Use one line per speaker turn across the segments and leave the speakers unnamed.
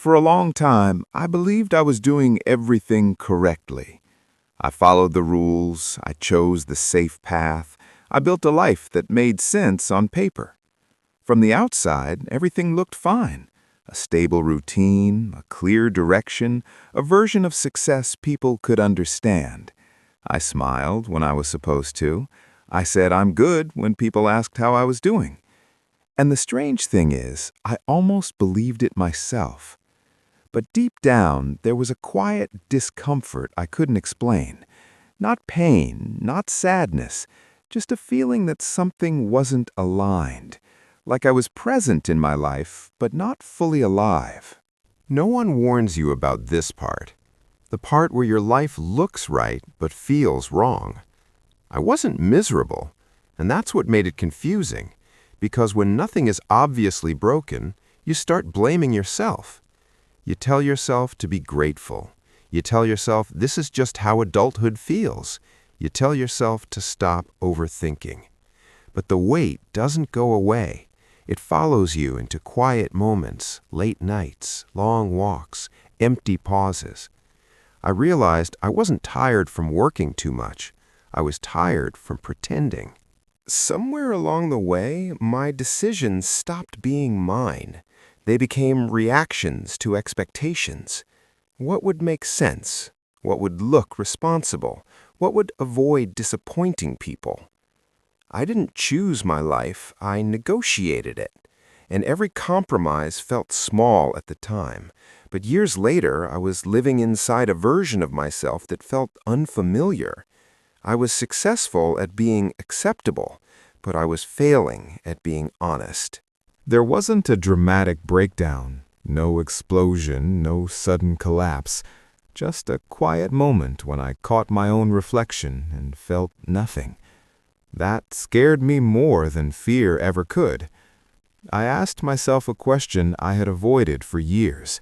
For a long time, I believed I was doing everything correctly. I followed the rules, I chose the safe path, I built a life that made sense on paper. From the outside, everything looked fine. A stable routine, a clear direction, a version of success people could understand. I smiled when I was supposed to. I said I'm good when people asked how I was doing. And the strange thing is, I almost believed it myself. But deep down, there was a quiet discomfort I couldn't explain. Not pain, not sadness, just a feeling that something wasn't aligned. Like I was present in my life, but not fully alive.
No one warns you about this part. The part where your life looks right but feels wrong. I wasn't miserable, and that's what made it confusing. Because when nothing is obviously broken, you start blaming yourself. You tell yourself to be grateful. You tell yourself this is just how adulthood feels. You tell yourself to stop overthinking. But the weight doesn't go away. It follows you into quiet moments, late nights, long walks, empty pauses. I realized I wasn't tired from working too much. I was tired from pretending. Somewhere along the way, my decisions stopped being mine. They became reactions to expectations. What would make sense? What would look responsible? What would avoid disappointing people? I didn't choose my life, I negotiated it. And every compromise felt small at the time. But years later, I was living inside a version of myself that felt unfamiliar. I was successful at being acceptable, but I was failing at being honest.
There wasn't a dramatic breakdown, no explosion, no sudden collapse, just a quiet moment when I caught my own reflection and felt nothing. That scared me more than fear ever could. I asked myself a question I had avoided for years.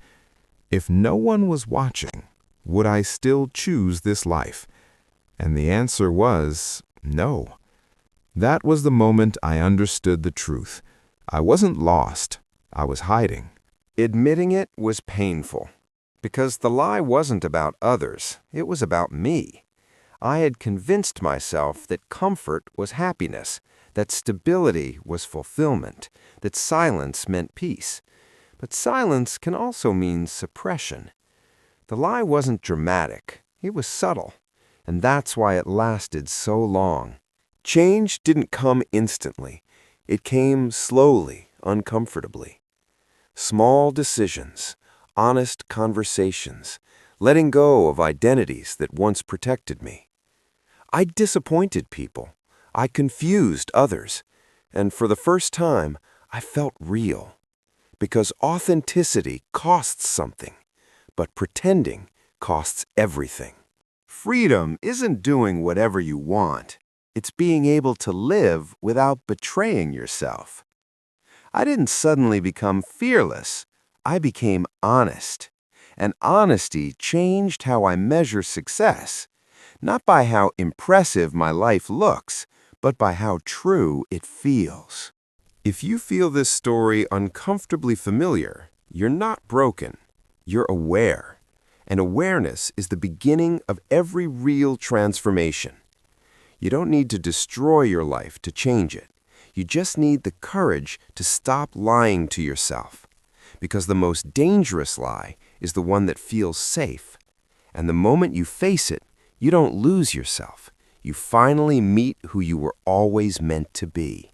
If no one was watching, would I still choose this life? And the answer was no. That was the moment I understood the truth. I wasn't lost. I was hiding.
Admitting it was painful, because the lie wasn't about others. It was about me. I had convinced myself that comfort was happiness, that stability was fulfillment, that silence meant peace. But silence can also mean suppression. The lie wasn't dramatic. It was subtle. And that's why it lasted so long. Change didn't come instantly. It came slowly, uncomfortably. Small decisions, honest conversations, letting go of identities that once protected me. I disappointed people. I confused others. And for the first time, I felt real. Because authenticity costs something, but pretending costs everything. Freedom isn't doing whatever you want. It's being able to live without betraying yourself. I didn't suddenly become fearless. I became honest. And honesty changed how I measure success, not by how impressive my life looks, but by how true it feels. If you feel this story uncomfortably familiar, you're not broken. You're aware. And awareness is the beginning of every real transformation. You don't need to destroy your life to change it. You just need the courage to stop lying to yourself. Because the most dangerous lie is the one that feels safe. And the moment you face it, you don't lose yourself. You finally meet who you were always meant to be.